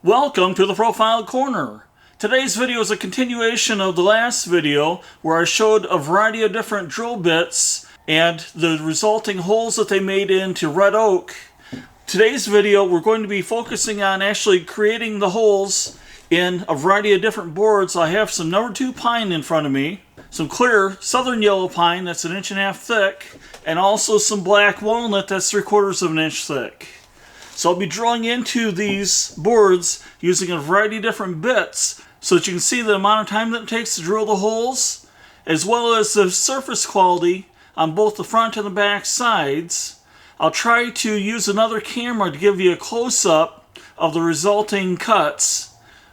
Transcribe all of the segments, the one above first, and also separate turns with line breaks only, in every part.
Welcome to the Profile Corner. Today's video is a continuation of the last video where I showed a variety of different drill bits and the resulting holes that they made into red oak. Today's video we're going to be focusing on actually creating the holes in a variety of different boards. I have some number 2 pine in front of me, some clear southern yellow pine that's 1.5 inches thick, and also some black walnut that's 3/4 inch thick. So I'll be drilling into these boards using a variety of different bits so that you can see the amount of time that it takes to drill the holes, as well as the surface quality on both the front and the back sides. I'll try to use another camera to give you a close-up of the resulting cuts.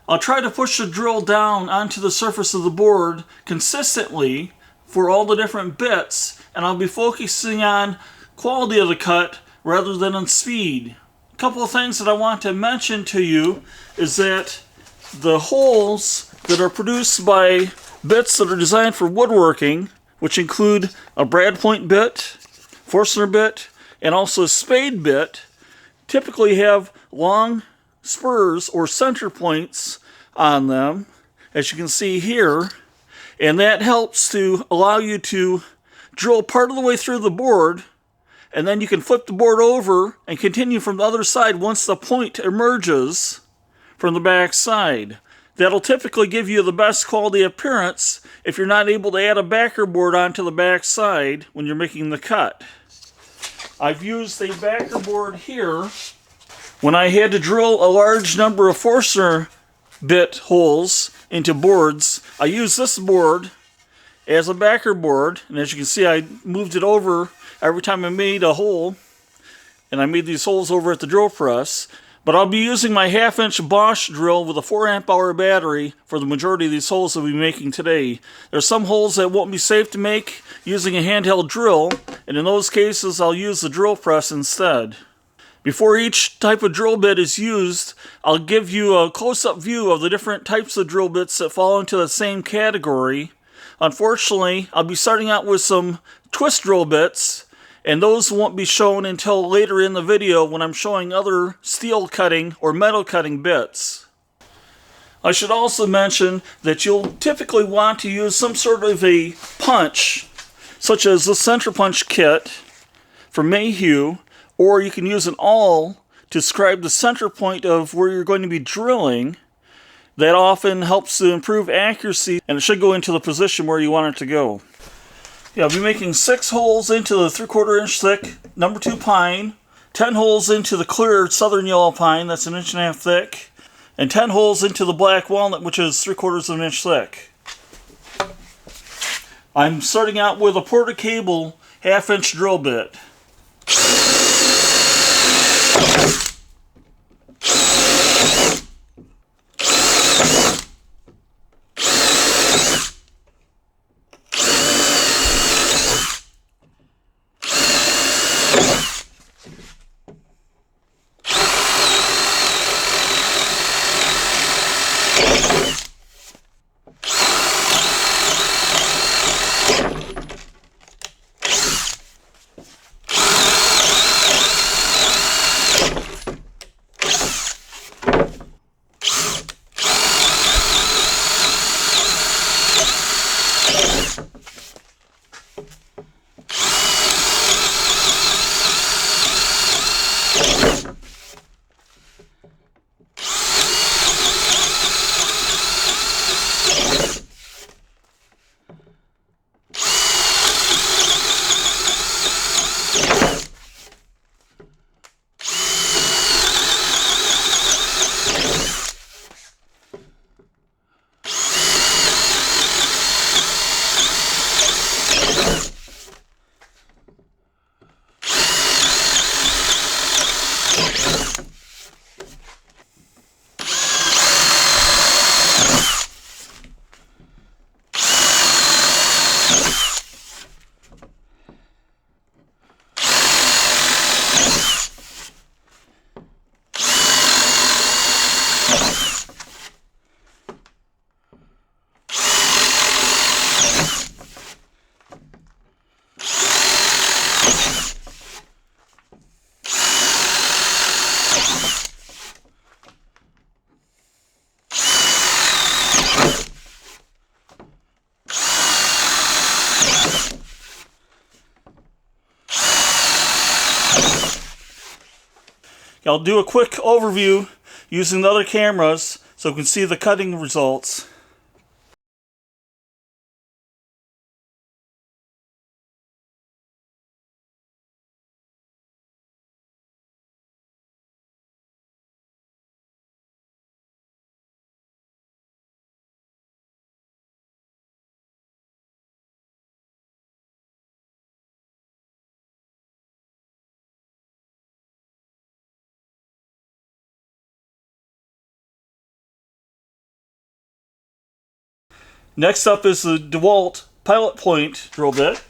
I'll try to push the drill down onto the surface of the board consistently for all the different bits, and I'll be focusing on quality of the cut rather than on speed. Couple of things that I want to mention to you is that the holes that are produced by bits that are designed for woodworking, which include a brad point bit, Forstner bit, and also a spade bit, typically have long spurs or center points on them, as you can see here, and that helps to allow you to drill part of the way through the board, and then you can flip the board over and continue from the other side once the point emerges from the back side. That'll typically give you the best quality appearance if you're not able to add a backer board onto the back side when you're making the cut. I've used a backer board here when I had to drill a large number of Forstner bit holes into boards. I used this board as a backer board, and as you can see I moved it over every time I made a hole, and I made these holes over at the drill press. But I'll be using my 1/2 inch Bosch drill with a 4 amp hour battery for the majority of these holes I'll be making today. There's some holes that won't be safe to make using a handheld drill, and in those cases I'll use the drill press instead. Before each type of drill bit is used, I'll give you a close-up view of the different types of drill bits that fall into the same category. Unfortunately, I'll be starting out with some twist drill bits, and those won't be shown until later in the video when I'm showing other steel cutting or metal cutting bits. I should also mention that you'll typically want to use some sort of a punch, such as the center punch kit from Mayhew, or you can use an awl to describe the center point of where you're going to be drilling. That often helps to improve accuracy, and it should go into the position where you want it to go. Yeah, I'll be making 6 holes into the 3/4 inch thick number 2 pine, 10 holes into the clear southern yellow pine that's 1.5 inches thick, and 10 holes into the black walnut, which is 3/4 inch thick. I'm starting out with a Porta Cable 1/2 inch drill bit. I'll do a quick overview using the other cameras so we can see the cutting results. Next up is the DeWalt pilot point drill bit.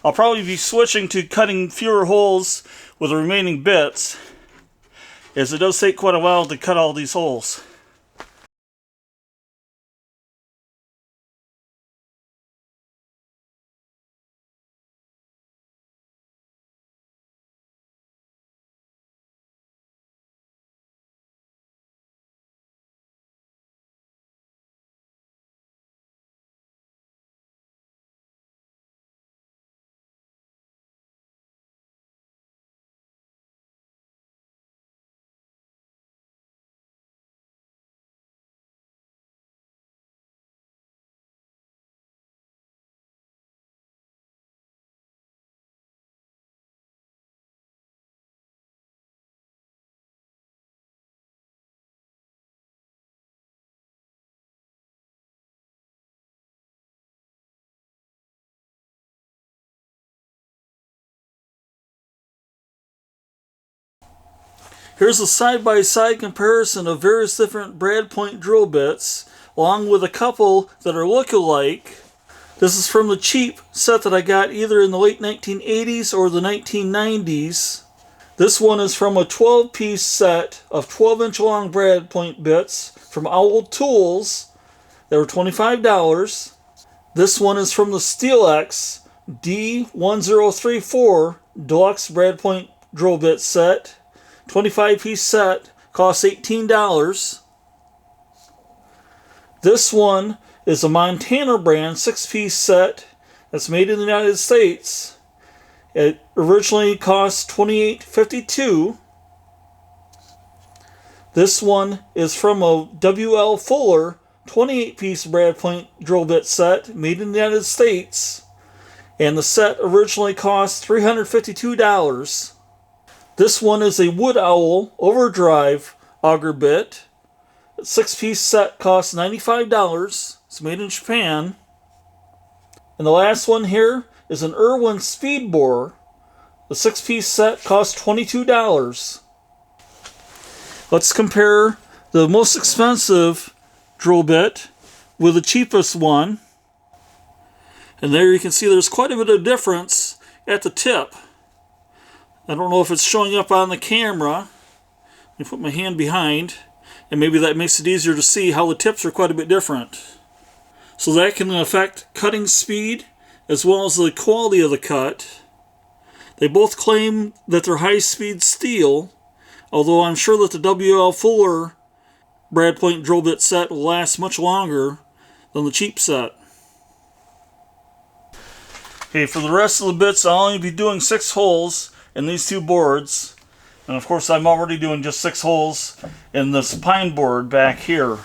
I'll probably be switching to cutting fewer holes with the remaining bits, as it does take quite a while to cut all these holes. Here's a side-by-side comparison of various different brad point drill bits, along with a couple that are look-alike. This is from the cheap set that I got either in the late 1980s or the 1990s. This one is from a 12-piece set of 12-inch long brad point bits from Owl Tools. They were $25. This one is from the SteelX D1034 Deluxe brad point drill bit set. 25-piece set, costs $18. This one is a Montana brand 6-piece set that's made in the United States. It originally cost $28.52. This one is from a W.L. Fuller 28-piece brad point drill bit set made in the United States, and the set originally cost $352. This one is a Wood Owl Overdrive auger bit. 6-piece set costs $95. It's made in Japan. And the last one here is an Irwin speed bore. The 6-piece set costs $22. Let's compare the most expensive drill bit with the cheapest one. And there you can see there's quite a bit of difference at the tip. I don't know if it's showing up on the camera. Let me put my hand behind, and maybe that makes it easier to see how the tips are quite a bit different. So that can affect cutting speed as well as the quality of the cut. They both claim that they're high-speed steel, although I'm sure that the W.L. Fuller brad point drill bit set will last much longer than the cheap set. Okay, for the rest of the bits, I'll only be doing 6 holes in these 2 boards. And of course, I'm already doing just 6 holes in this pine board back here.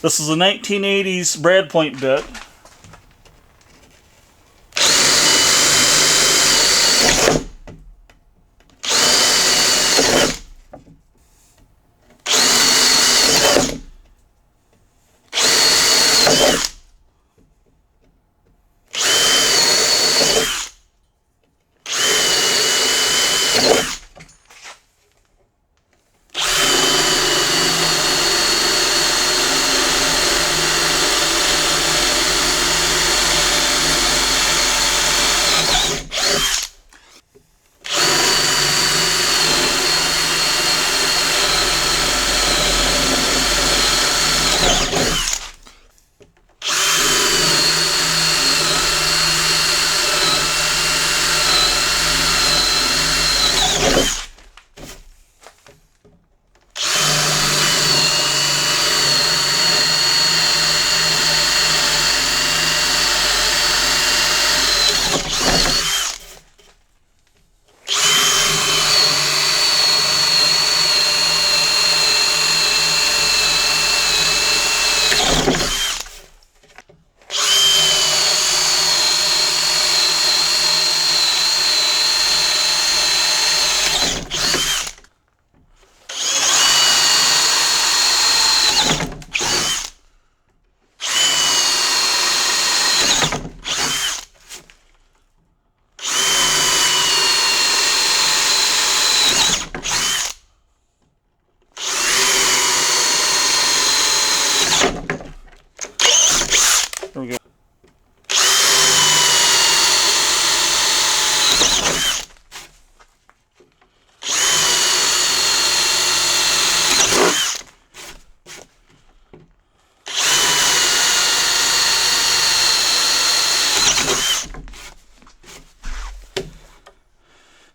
This is a 1980s brad point bit. There we go.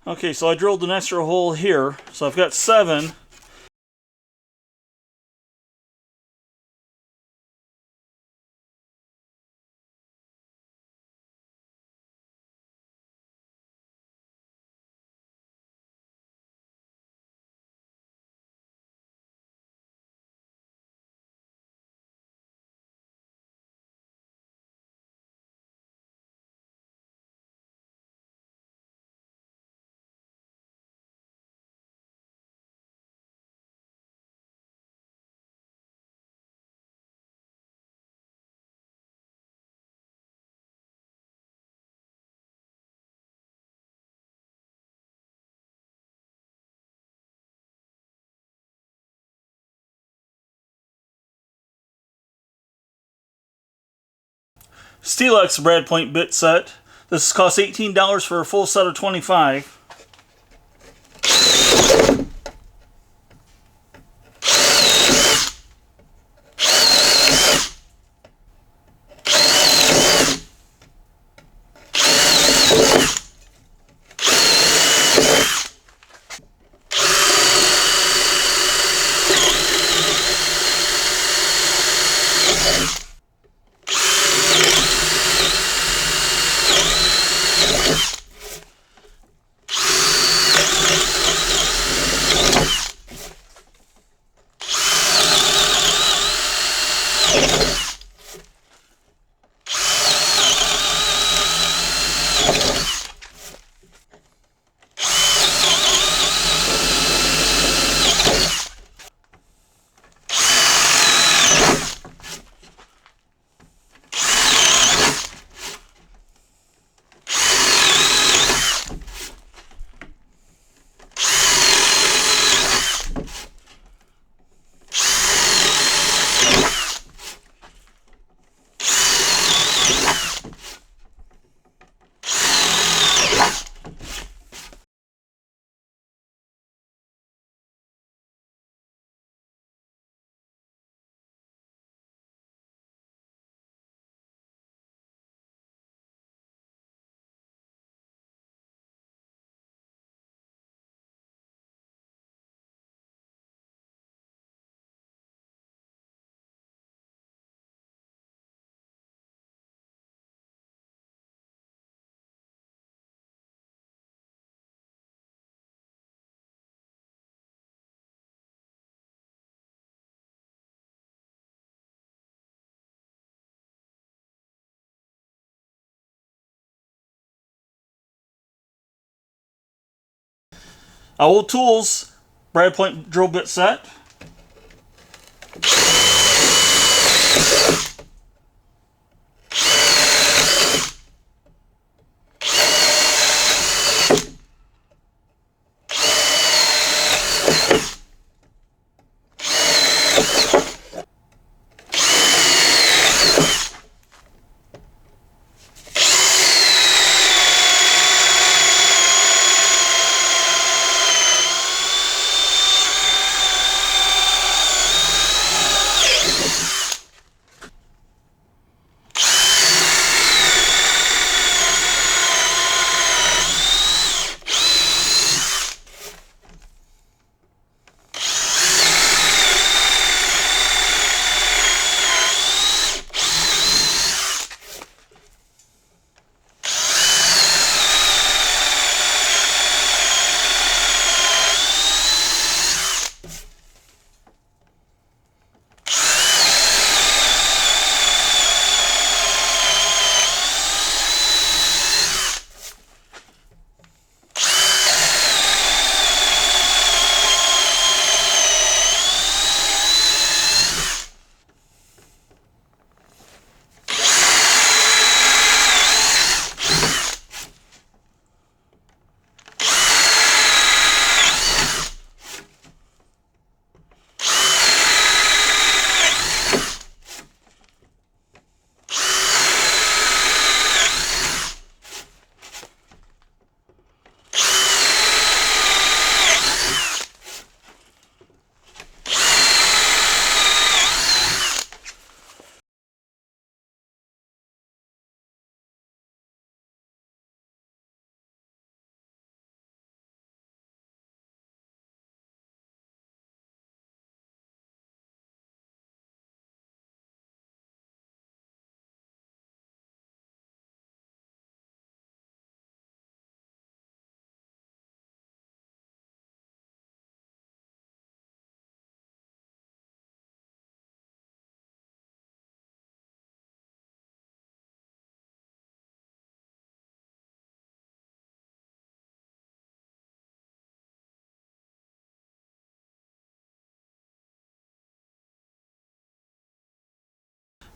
Okay, so I drilled an extra hole here, so I've got 7. Stelex brad point bit set. This costs $18 for a full set of 25. Old Tools brad point drill bit set.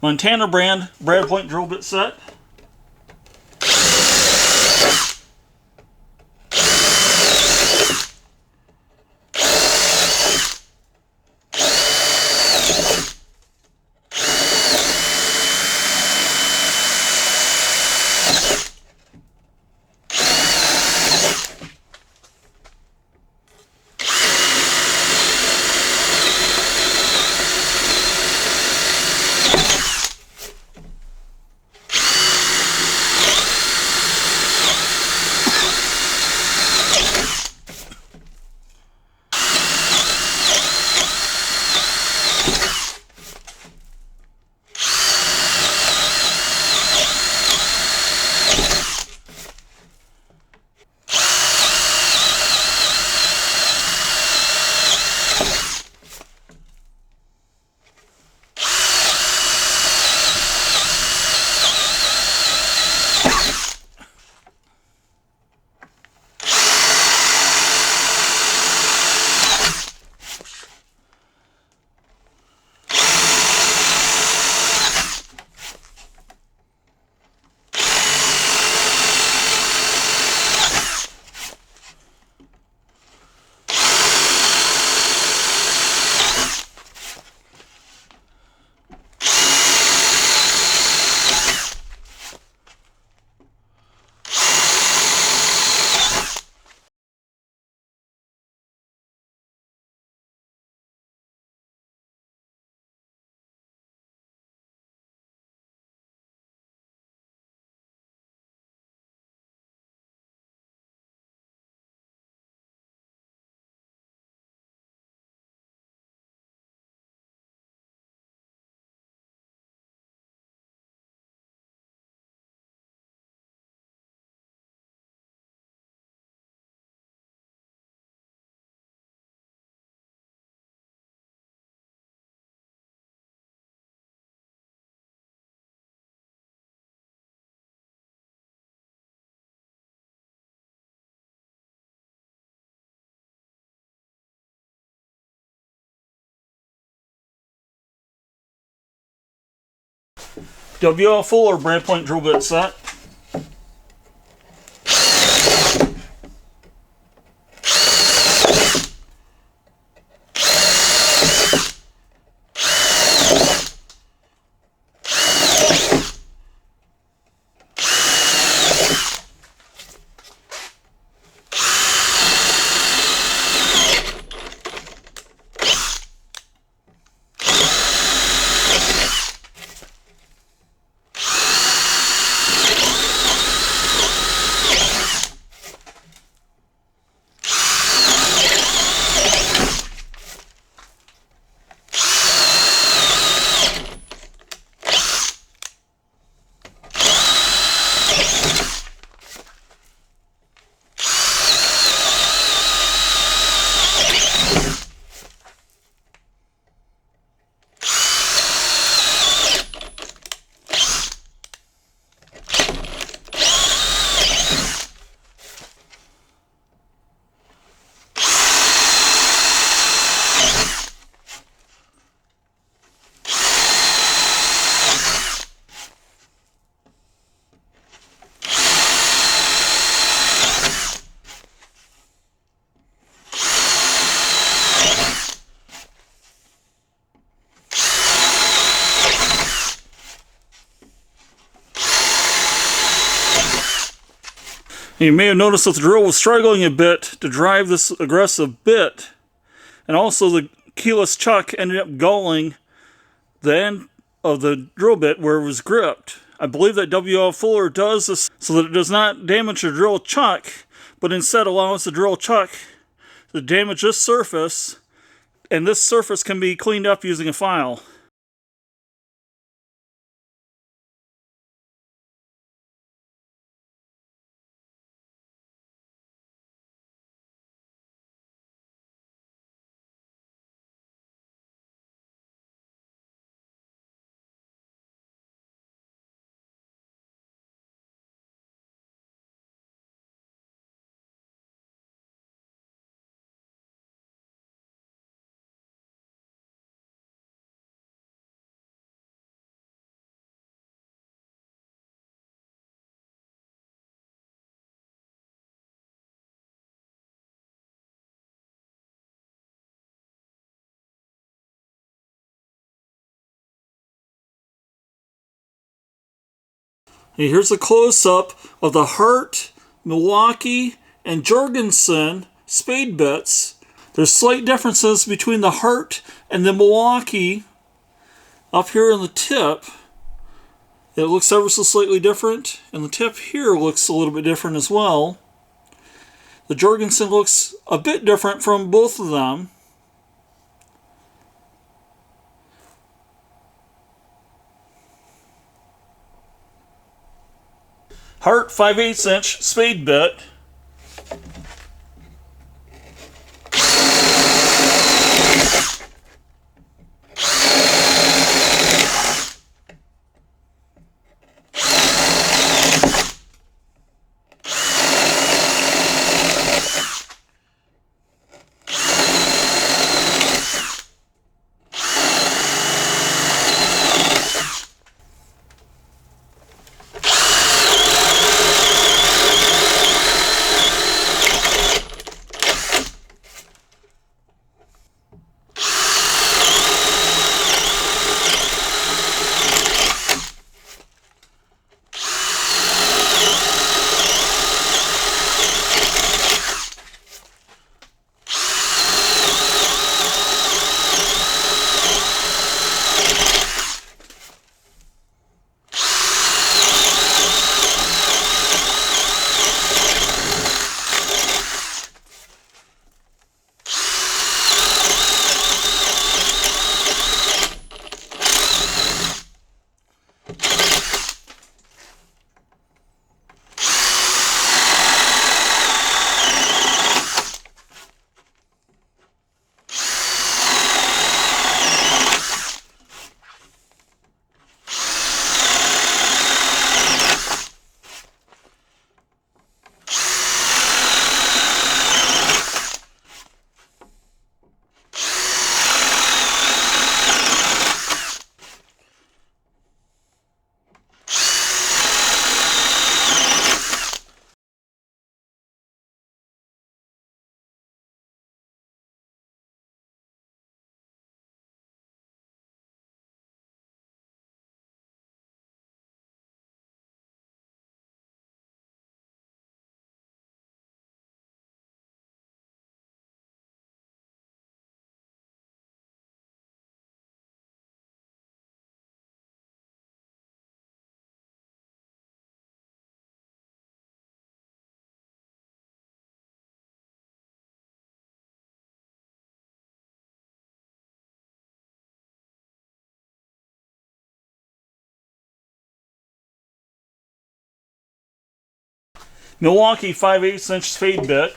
Montana brand brad point drill bit set. WL Fuller brand point drill bit set. You may have noticed that the drill was struggling a bit to drive this aggressive bit, and also the keyless chuck ended up gulling the end of the drill bit where it was gripped. I believe that WL Fuller does this so that it does not damage the drill chuck, but instead allows the drill chuck to damage this surface, and this surface can be cleaned up using a file. And here's a close-up of the Hart, Milwaukee, and Jorgensen spade bits. There's slight differences between the Hart and the Milwaukee up here in the tip. It looks ever so slightly different, and the tip here looks a little bit different as well. The Jorgensen looks a bit different from both of them. Hart 5/8 inch spade bit. Milwaukee 5/8 inch spade bit.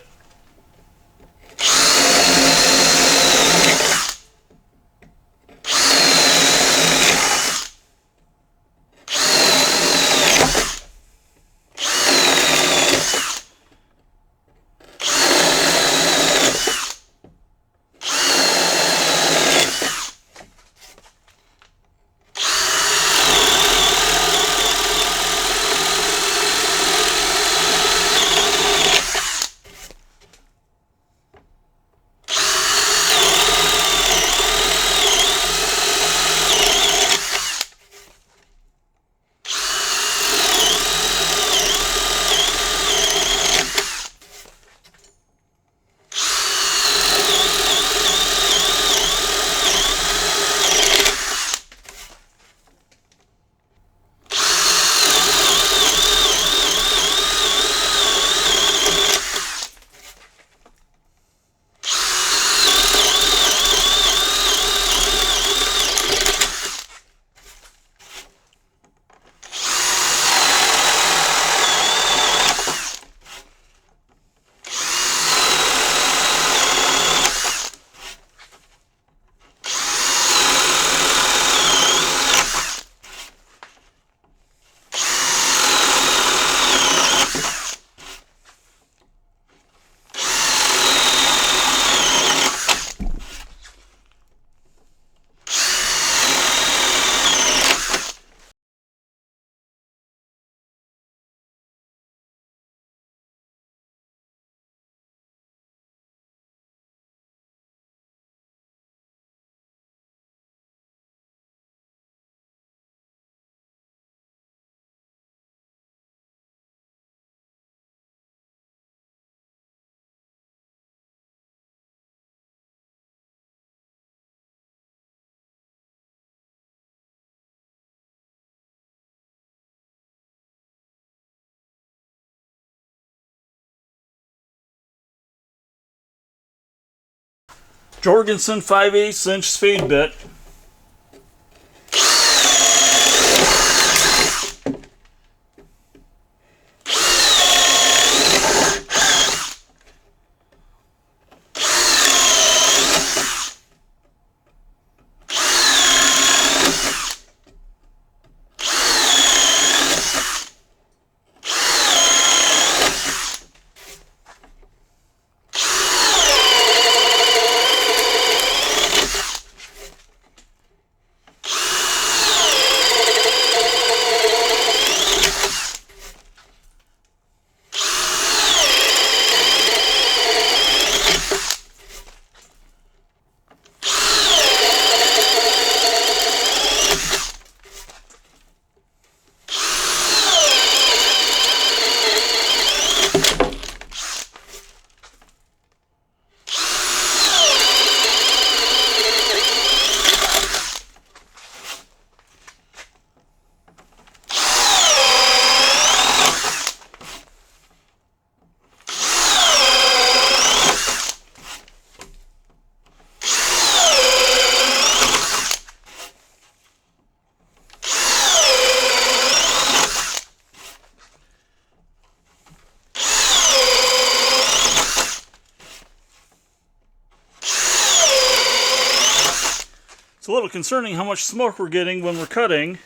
Jorgensen 5/8 inch spade bit. It's a little concerning how much smoke we're getting when we're cutting.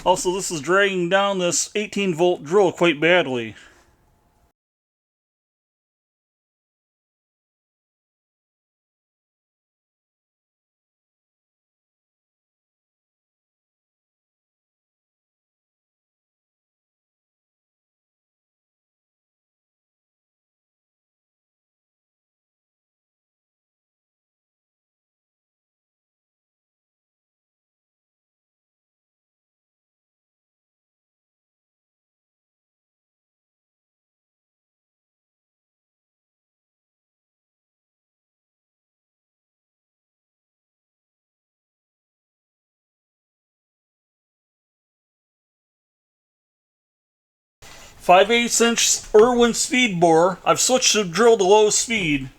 Also, this is dragging down this 18-volt drill quite badly. .5/8 inch Irwin speed bore. I've switched the drill to low speed.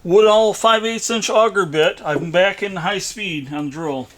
Woodall 5/8 inch auger bit. I'm back in high speed on the drill.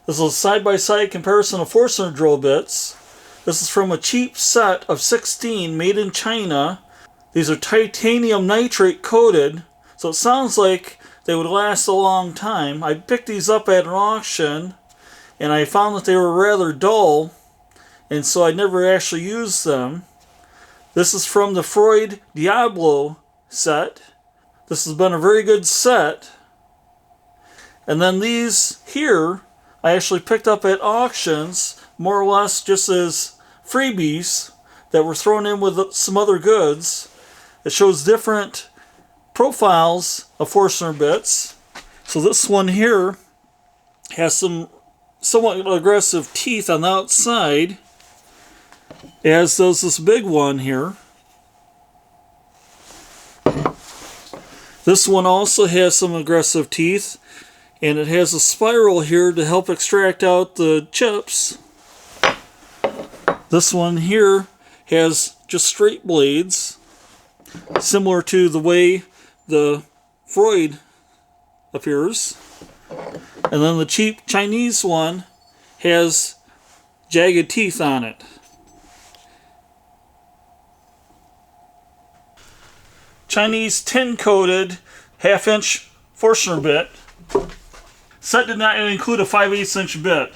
This is a side-by-side comparison of Forstner drill bits. This is from a cheap set of 16 made in China. These are titanium nitrate coated, so it sounds like they would last a long time. I picked these up at an auction, and I found that they were rather dull, and so I never actually used them. This is from the Freud Diablo set. This has been a very good set. And then these here, I actually picked up at auctions, more or less just as freebies that were thrown in with some other goods. It shows different profiles of Forstner bits. So this one here has some somewhat aggressive teeth on the outside, as does this big one here. This one also has some aggressive teeth, and it has a spiral here to help extract out the chips. This one here has just straight blades, similar to the way the Freud appears. And then the cheap Chinese one has jagged teeth on it. Chinese tin-coated half-inch Forstner bit. Set did not include a 5/8 inch bit.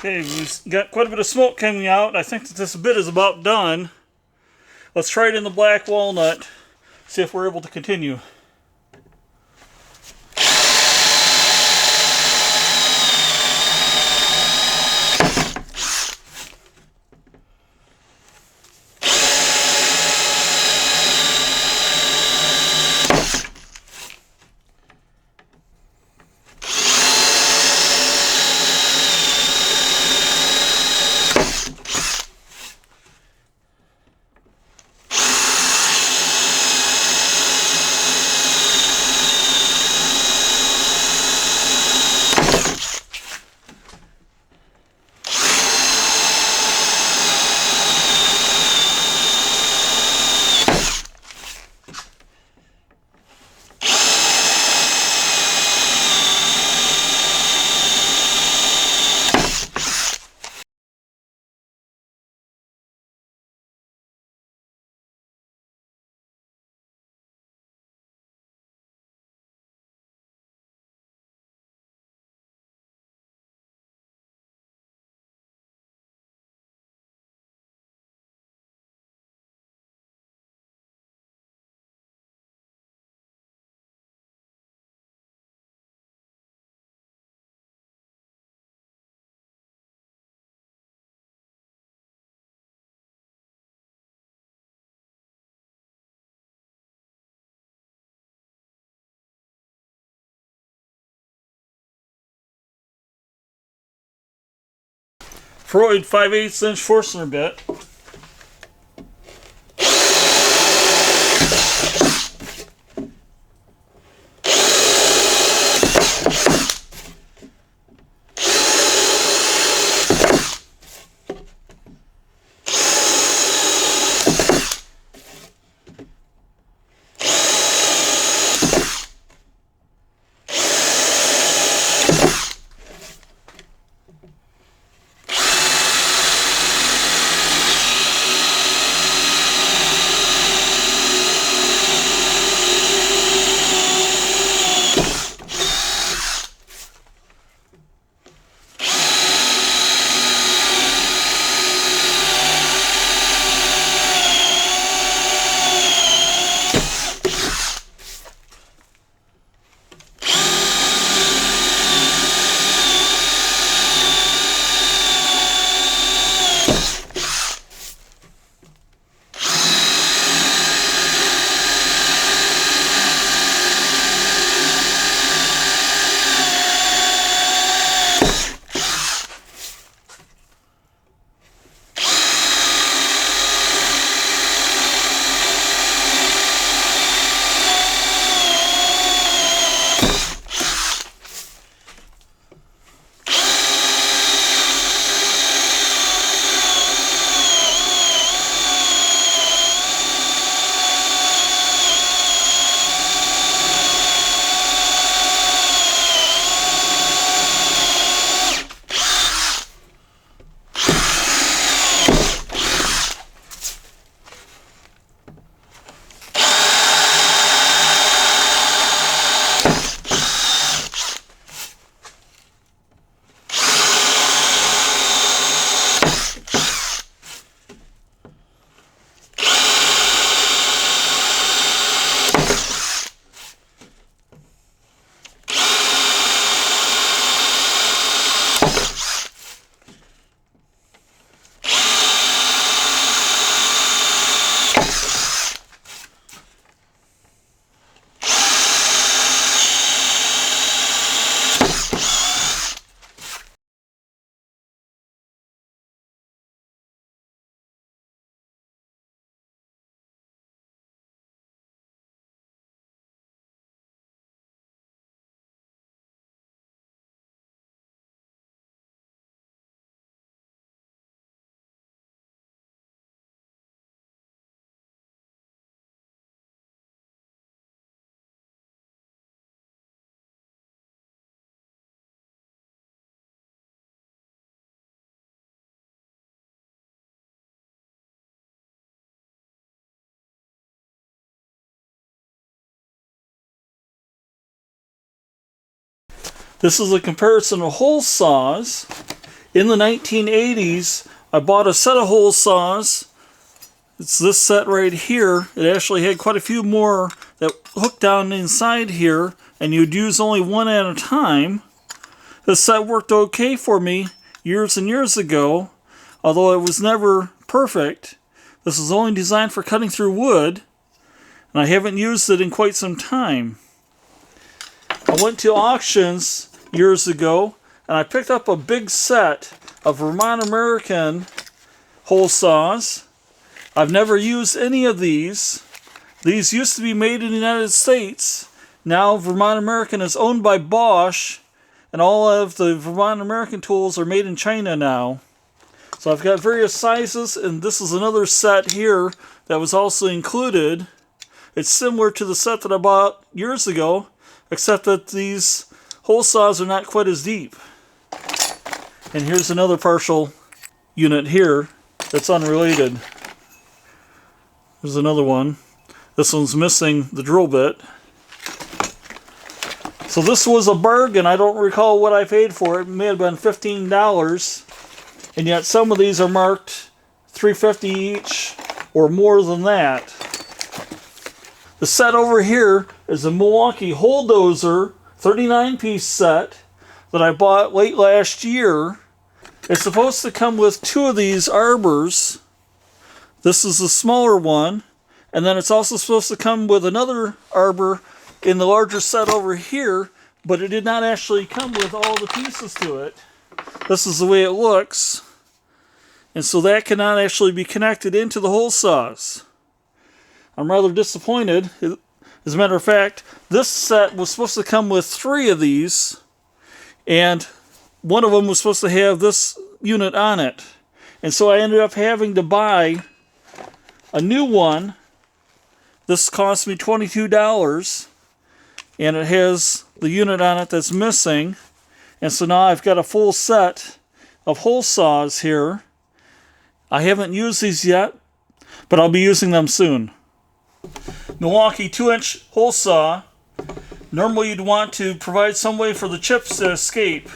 Okay, we've got quite a bit of smoke coming out. I think that this bit is about done. Let's try it in the black walnut, see if we're able to continue. Freud 5/8 inch Forstner bit. This is a comparison of hole saws In the 1980s, I bought a set of hole saws. It's this set right here. It actually had quite a few more that hooked down inside here, and you'd use only one at a time. This set worked okay for me years and years ago, although it was never perfect. This is only designed for cutting through wood, and I haven't used it in quite some time. I went to auctions years ago, and I picked up a big set of Vermont American hole saws. I've never used any of these. These used to be made in the United States. Now Vermont American is owned by Bosch, and all of the Vermont American tools are made in China now. So I've got various sizes, and this is another set here that was also included. It's similar to the set that I bought years ago, except that these hole saws are not quite as deep. And here's another partial unit here that's unrelated. There's another one. This one's missing the drill bit. So this was a bargain. I don't recall what I paid for it. It may have been $15. And yet some of these are marked $3.50 each or more than that. The set over here is a Milwaukee Bulldozer 39-piece set that I bought late last year. It's supposed to come with two of these arbors. This is the smaller one, and then it's also supposed to come with another arbor in the larger set over here, but it did not actually come with all the pieces to it. This is the way it looks, and so that cannot actually be connected into the hole saws. I'm rather disappointed. As a matter of fact, this set was supposed to come with 3 of these, and one of them was supposed to have this unit on it. And so I ended up having to buy a new one. This cost me $22, and it has the unit on it that's missing. And so now I've got a full set of hole saws here. I haven't used these yet, but I'll be using them soon. Milwaukee 2-inch hole saw. Normally you'd want to provide some way for the chips to escape.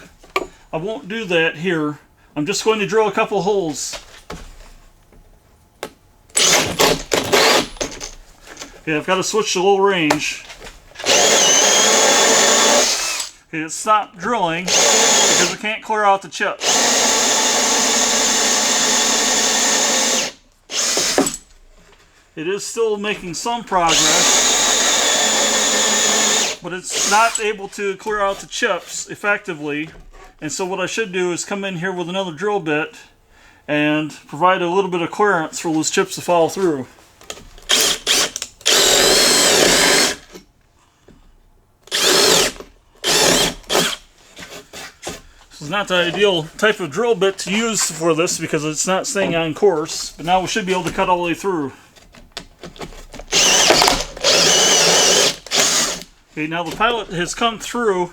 I won't do that here. I'm just going to drill a couple holes. Okay, I've got to switch to low range. Okay, it stopped drilling because it can't clear out the chips. It is still making some progress, but it's not able to clear out the chips effectively. And so what I should do is come in here with another drill bit and provide a little bit of clearance for those chips to fall through. This is not the ideal type of drill bit to use for this because it's not staying on course, but now we should be able to cut all the way through. Okay, now the pilot has come through,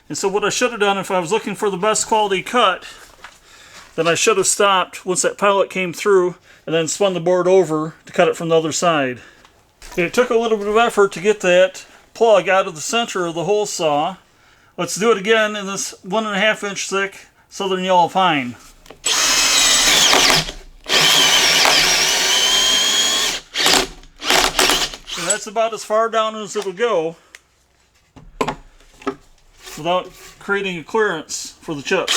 and so what I should have done if I was looking for the best quality cut, then I should have stopped once that pilot came through and then spun the board over to cut it from the other side. Okay, it took a little bit of effort to get that plug out of the center of the hole saw. Let's do it again in this 1.5-inch thick southern yellow pine. So that's about as far down as it'll go without creating a clearance for the chips.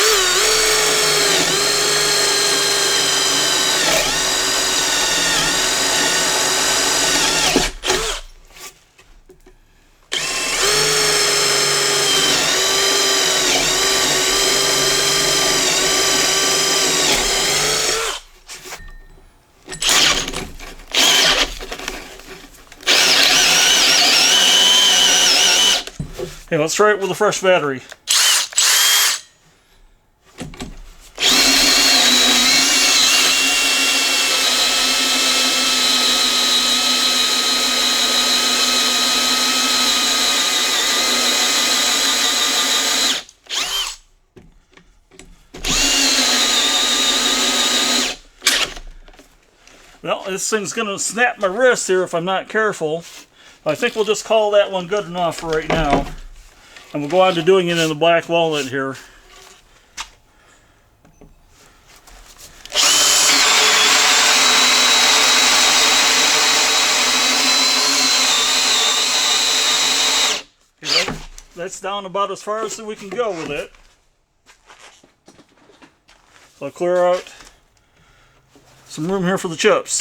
Okay, let's try it with a fresh battery. Well, this thing's going to snap my wrist here if I'm not careful. I think we'll just call that one good enough for right now. And we'll go on to doing it in the black walnut here. that's down about as far as we can go with it. So I'll clear out some room here for the chips.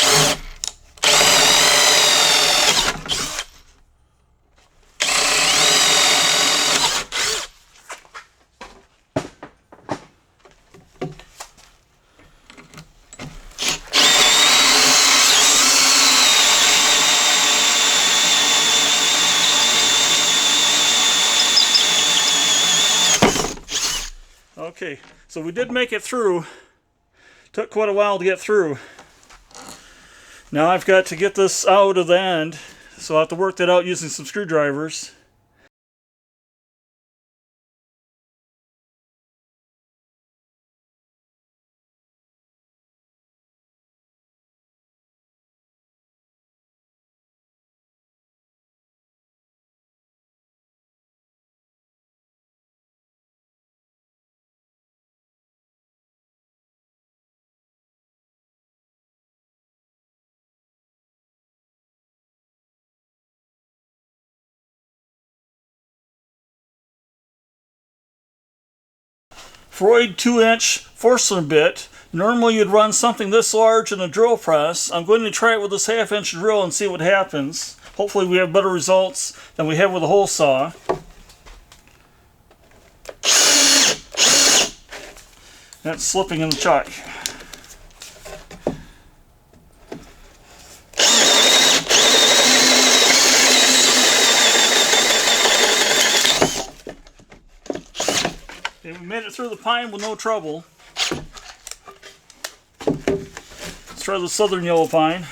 Okay, so we did make it through. Took quite a while to get through. Now I've got to get this out of the end, so I'll have to work that out using some screwdrivers. For a 2-inch Forstner bit, normally you'd run something this large in a drill press. I'm going to try it with this 1/2-inch drill and see what happens. Hopefully we have better results than we have with a hole saw. That's slipping in the chuck. Okay, we made it through the pine with no trouble. Let's try the southern yellow pine.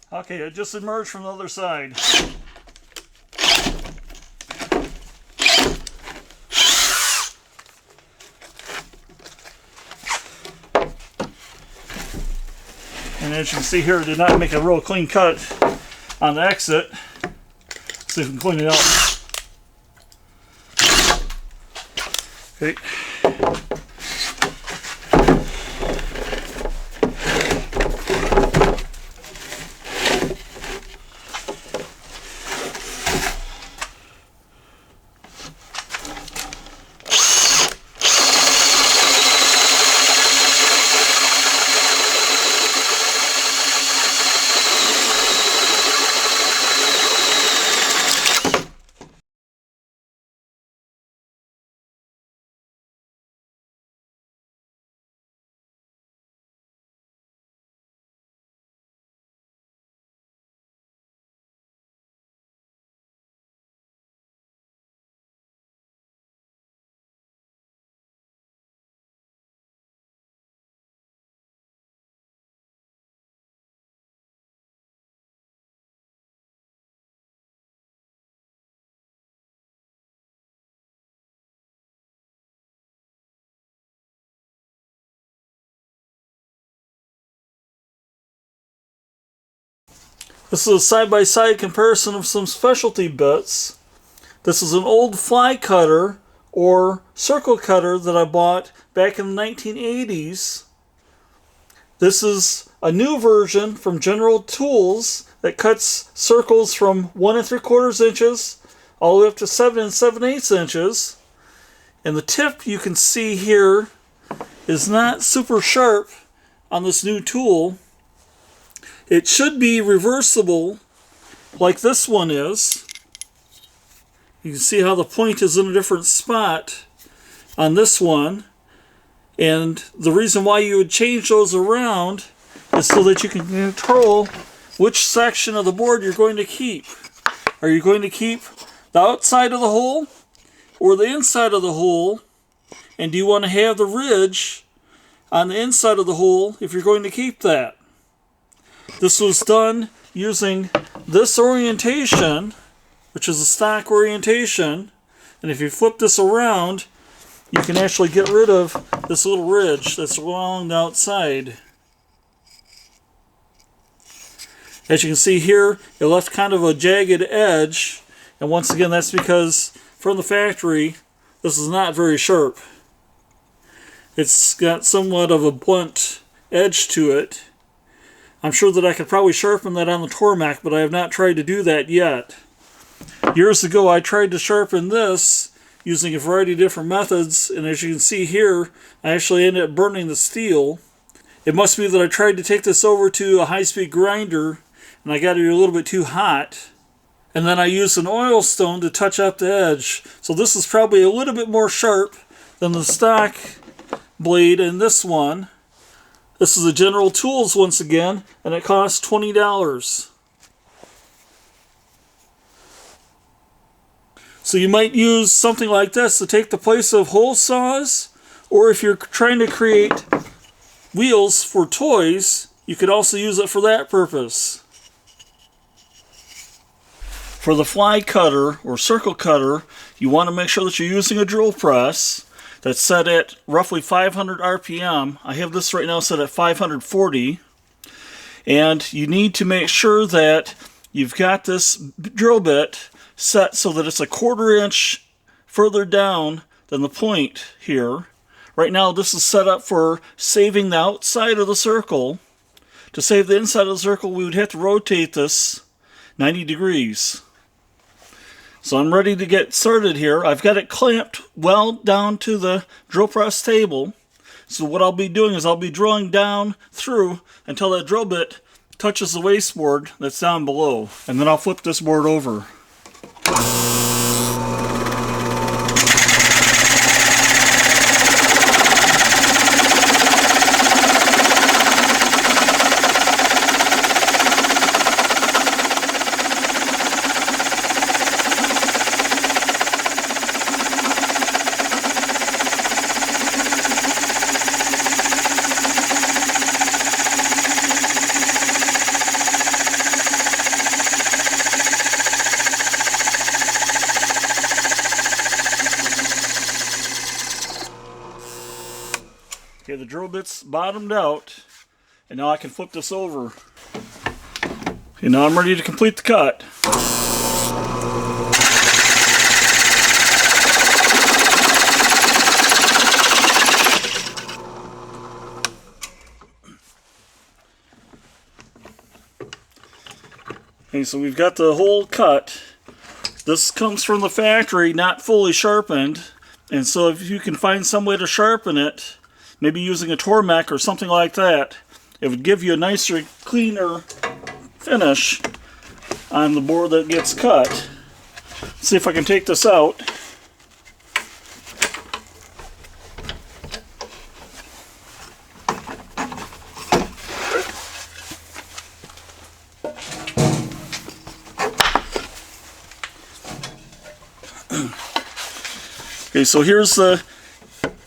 Okay, it just emerged from the other side. And as you can see here, it did not make a real clean cut on the exit. Let's see if we can clean it out. Okay. This is a side-by-side comparison of some specialty bits. This is an old fly cutter or circle cutter that I bought back in the 1980s. This is a new version from General Tools that cuts circles from 1 3/4 inches all the way up to 7 7/8 inches. And the tip you can see here is not super sharp on this new tool. It should be reversible like this one is. You can see how the point is in a different spot on this one. And the reason why you would change those around is so that you can control which section of the board you're going to keep. Are you going to keep the outside of the hole or the inside of the hole? And do you want to have the ridge on the inside of the hole if you're going to keep that? This was done using this orientation, which is a stock orientation. And if you flip this around, you can actually get rid of this little ridge that's along the outside. As you can see here, it left kind of a jagged edge. And once again, that's because from the factory, this is not very sharp. It's got somewhat of a blunt edge to it. I'm sure that I could probably sharpen that on the Tormac, but I have not tried to do that yet. Years ago, I tried to sharpen this using a variety of different methods, and as you can see here, I actually ended up burning the steel. It must be that I tried to take this over to a high-speed grinder, and I got it a little bit too hot. And then I used an oil stone to touch up the edge. So this is probably a little bit more sharp than the stock blade in this one. This is a General Tools once again, and it costs $20. So you might use something like this to take the place of hole saws, or if you're trying to create wheels for toys, you could also use it for that purpose. For the fly cutter or circle cutter, you want to make sure that you're using a drill press that's set at roughly 500 RPM. I have this right now set at 540. And you need to make sure that you've got this drill bit set so that it's a 1/4 inch further down than the point here. Right now this is set up for saving the outside of the circle. To save the inside of the circle, we would have to rotate this 90 degrees. So I'm ready to get started here. I've got it clamped well down to the drill press table. So what I'll be doing is I'll be drilling down through until that drill bit touches the wasteboard that's down below. And then I'll flip this board over. Okay, the drill bit's bottomed out, and now I can flip this over. Okay, now I'm ready to complete the cut. Okay, so we've got the hole cut. This comes from the factory, not fully sharpened, and so if you can find some way to sharpen it, maybe using a Tormac or something like that, it would give you a nicer, cleaner finish on the board that gets cut. Let's see if I can take this out. Okay, so here's the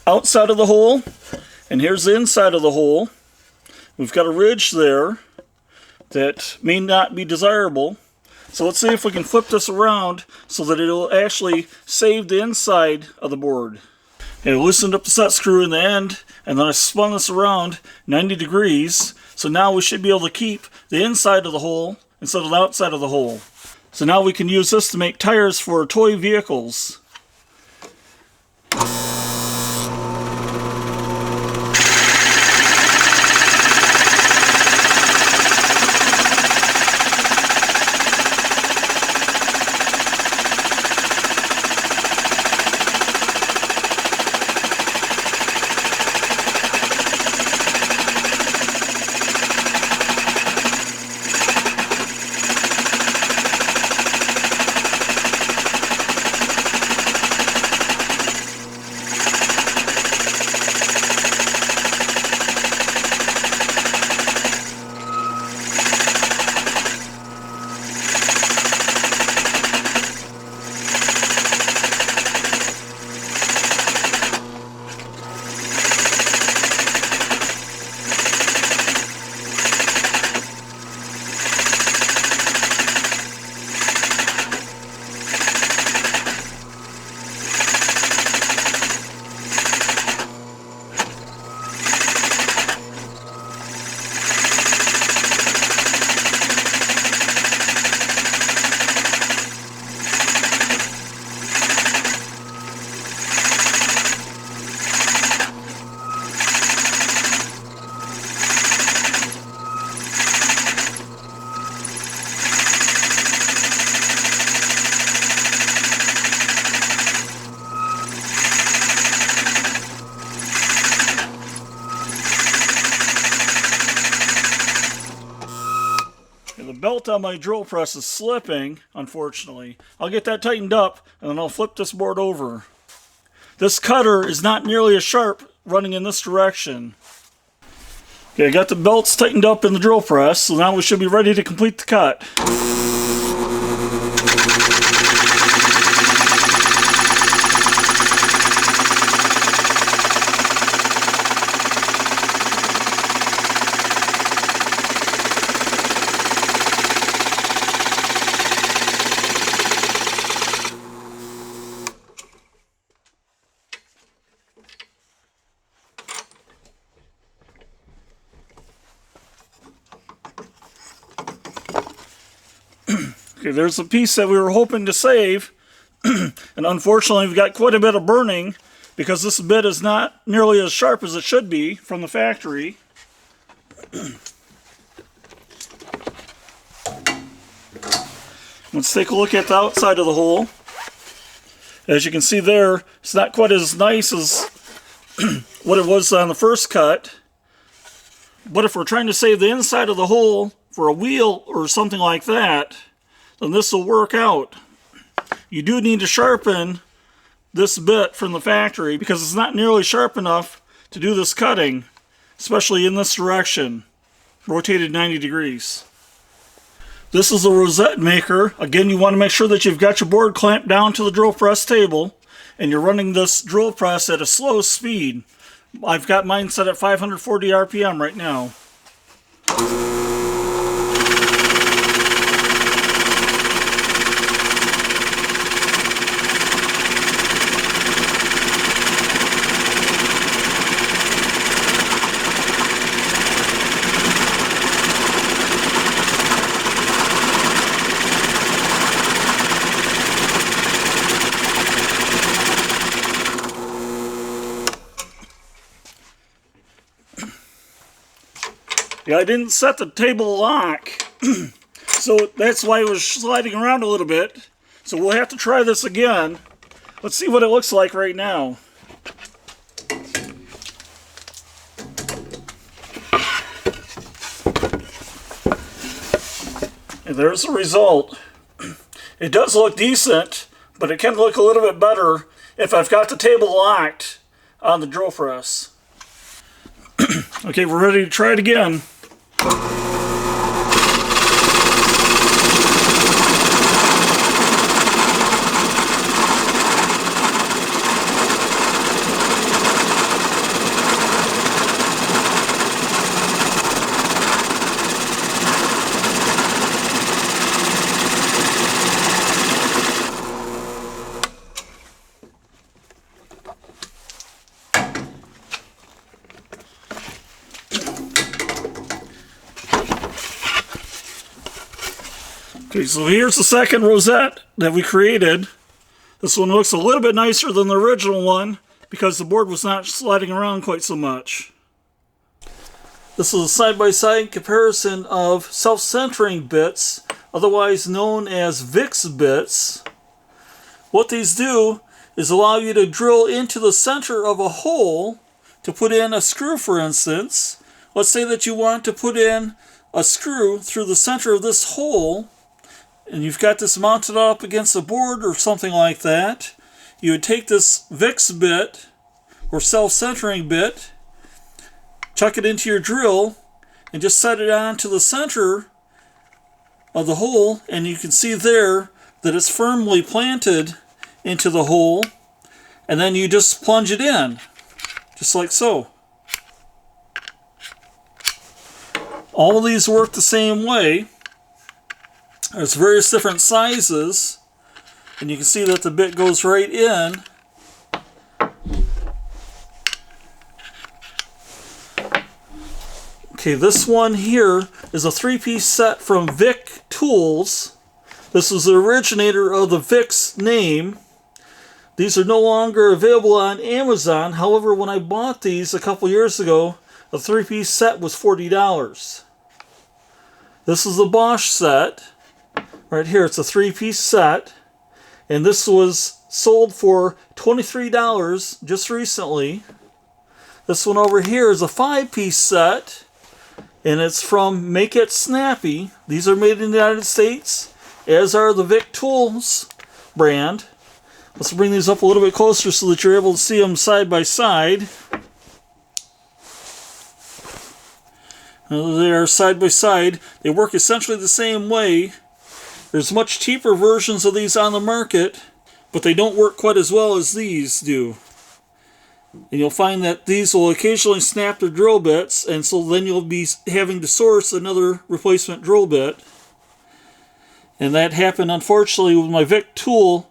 outside of the hole, and here's the inside of the hole. We've got a ridge there that may not be desirable. So let's see if we can flip this around so that it'll actually save the inside of the board. And I loosened up the set screw in the end, and then I spun this around 90 degrees. So now we should be able to keep the inside of the hole instead of the outside of the hole. So now we can use this to make tires for toy vehicles. belt on my drill press is slipping, unfortunately. I'll get that tightened up, and then I'll flip this board over. This cutter is not nearly as sharp running in this direction. Okay, I got the belts tightened up in the drill press, so now we should be ready to complete the cut. Okay, there's a piece that we were hoping to save, and unfortunately we've got quite a bit of burning because this bit is not nearly as sharp as it should be from the factory. Let's take a look at the outside of the hole. As you can see there, it's not quite as nice as what it was on the first cut, but if we're trying to save the inside of the hole for a wheel or something like that, then this will work out. You do need to sharpen this bit from the factory because it's not nearly sharp enough to do this cutting, especially in this direction, rotated 90 degrees. This is a Rosette maker. Again, you want to make sure that you've got your board clamped down to the drill press table and you're running this drill press at a slow speed. I've got mine set at 540 RPM right now. Yeah, I didn't set the table lock, so that's why it was sliding around a little bit. So we'll have to try this again. Let's see what it looks like right now. And there's the result. It does look decent, but it can look a little bit better if I've got the table locked on the drill press. Okay, we're ready to try it again. Okay, so here's the second rosette that we created. This one looks a little bit nicer than the original one because the board was not sliding around quite so much. This is a side-by-side comparison of self-centering bits, otherwise known as VIX bits. What these do is allow you to drill into the center of a hole to put in a screw, for instance. Let's say that you want to put in a screw through the center of this hole, and you've got this mounted up against a board or something like that. You would take this VIX bit or self-centering bit, chuck it into your drill, and just set it on to the center of the hole, and you can see there that it's firmly planted into the hole, and then you just plunge it in, just like so. All of these work the same way. There's various different sizes, and you can see that the bit goes right in. Okay, this one here is a 3-piece set from Vic Tools. This is the originator of the VIX name. These are no longer available on Amazon. However, when I bought these a couple years ago, a 3-piece set was $40. This is the Bosch set. Right here, it's a 3-piece set, and this was sold for $23 just recently. This one over here is a 5-piece set, and it's from Make It Snappy. These are made in the United States, as are the Vic Tools brand. Let's bring these up a little bit closer so that you're able to see them side by side. They are side by side. They work essentially the same way. There's much cheaper versions of these on the market, but they don't work quite as well as these do. And you'll find that these will occasionally snap their drill bits, and so then you'll be having to source another replacement drill bit. And that happened, unfortunately, with my Vic Tool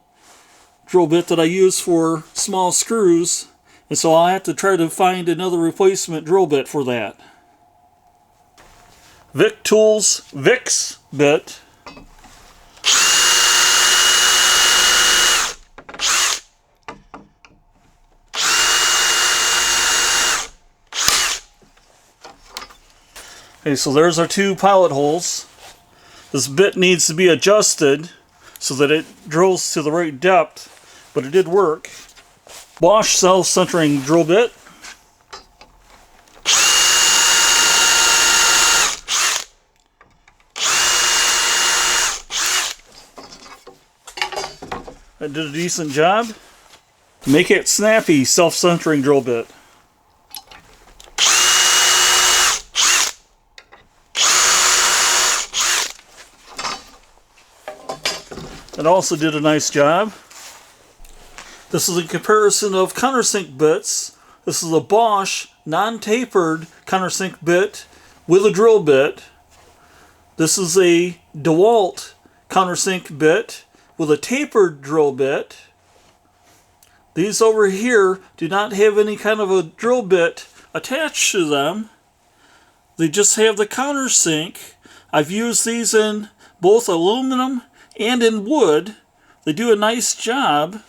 drill bit that I use for small screws, and so I'll have to try to find another replacement drill bit for that. Vic Tools VIX bit. Okay, so there's our two pilot holes. This bit needs to be adjusted so that it drills to the right depth, but it did work. Bosch self-centering drill bit. That did a decent job. Make It Snappy self-centering drill bit. It also did a nice job. This is a comparison of countersink bits. This is a Bosch non-tapered countersink bit with a drill bit. This is a DeWalt countersink bit with a tapered drill bit. These over here do not have any kind of a drill bit attached to them. They just have the countersink. I've used these in both aluminum and in wood. They do a nice job.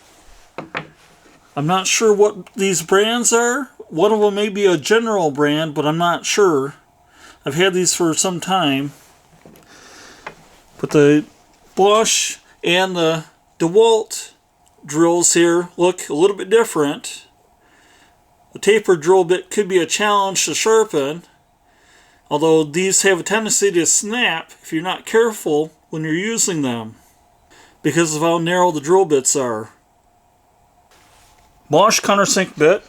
I'm not sure what these brands are. One of them may be a general brand, but I'm not sure. I've had these for some time. But the Bosch and the DeWalt drills here look a little bit different. The tapered drill bit could be a challenge to sharpen, although these have a tendency to snap if you're not careful when you're using them, because of how narrow the drill bits are. Bosch countersink bit.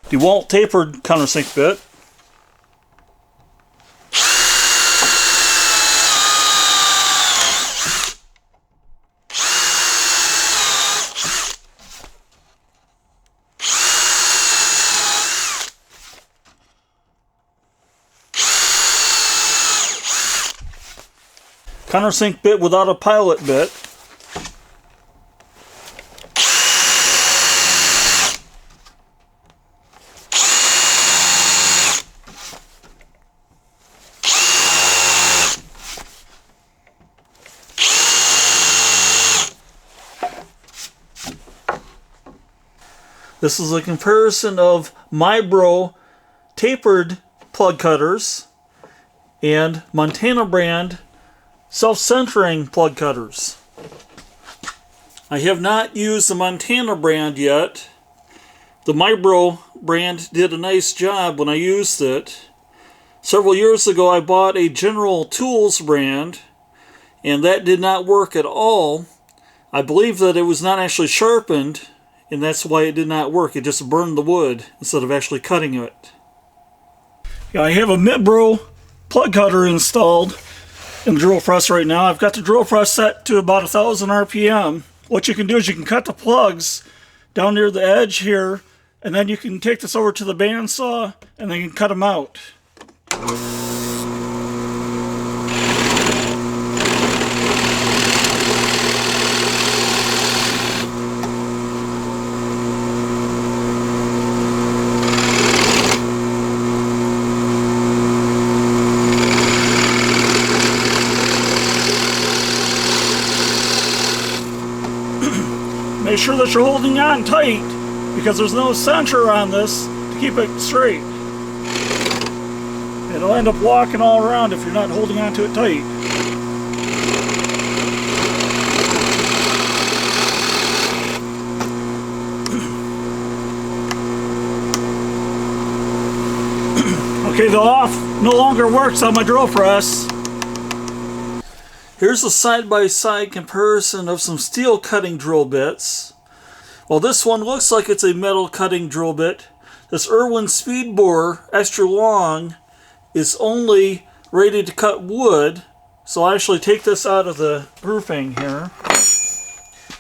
DeWalt tapered countersink bit. Countersink bit without a pilot bit. This is a comparison of Mibro tapered plug cutters and Montana brand self-centering plug cutters. I have not used the Montana brand yet. The Mibro brand did a nice job when I used it. Several years ago I bought a General Tools brand, and that did not work at all. I believe that it was not actually sharpened, and that's why it did not work. It just burned the wood instead of actually cutting it. Yeah, I have a Mibro plug cutter installed in the drill press right now. I've got the drill press set to about 1,000 RPM. What you can do is you can cut the plugs down near the edge here, and then you can take this over to the bandsaw and then you can cut them out. make sure that you're holding on tight, because there's no center on this to keep it straight. It'll end up walking all around if you're not holding on to it tight. Okay, the off no longer works on my drill press. Here's a side-by-side comparison of some steel cutting drill bits. While this one looks like it's a metal cutting drill bit, this Irwin speed bore, extra long, is only rated to cut wood. So I'll actually take this out of the grouping here.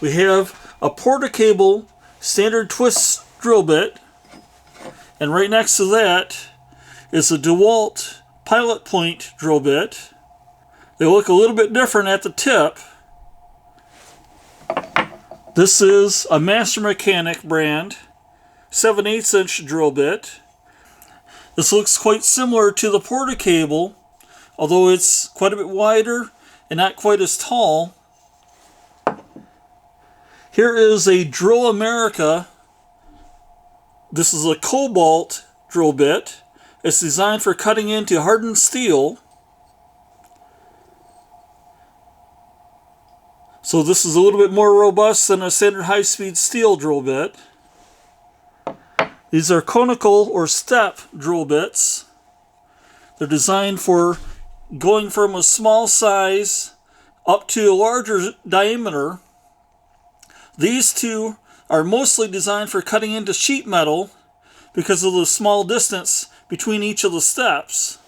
We have a Porta-Cable standard twist drill bit, and right next to that is a DeWalt pilot point drill bit. They look a little bit different at the tip. This is a Master Mechanic brand 7/8 inch drill bit. This looks quite similar to the Porta-Cable, although it's quite a bit wider and not quite as tall. Here is a Drill America. This is a cobalt drill bit. It's designed for cutting into hardened steel. So this is a little bit more robust than a standard high-speed steel drill bit. These are conical or step drill bits. They're designed for going from a small size up to a larger diameter. These two are mostly designed for cutting into sheet metal because of the small distance between each of the steps.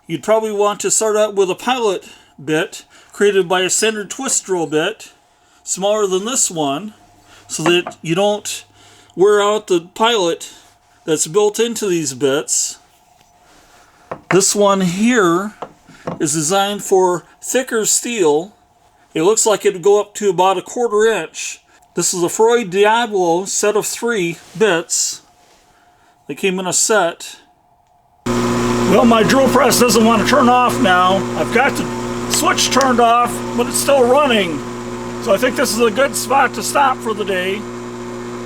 You'd probably want to start out with a pilot bit created by a standard twist drill bit, smaller than this one, so that you don't wear out the pilot that's built into these bits. This one here is designed for thicker steel. It looks like it would go up to about 1/4 inch. This is a Freud Diablo set of 3 bits. They came in a set. Well, my drill press doesn't want to turn off now. I've got the switch turned off, but it's still running. So I think this is a good spot to stop for the day.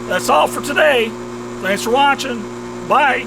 That's all for today. Thanks for watching. Bye.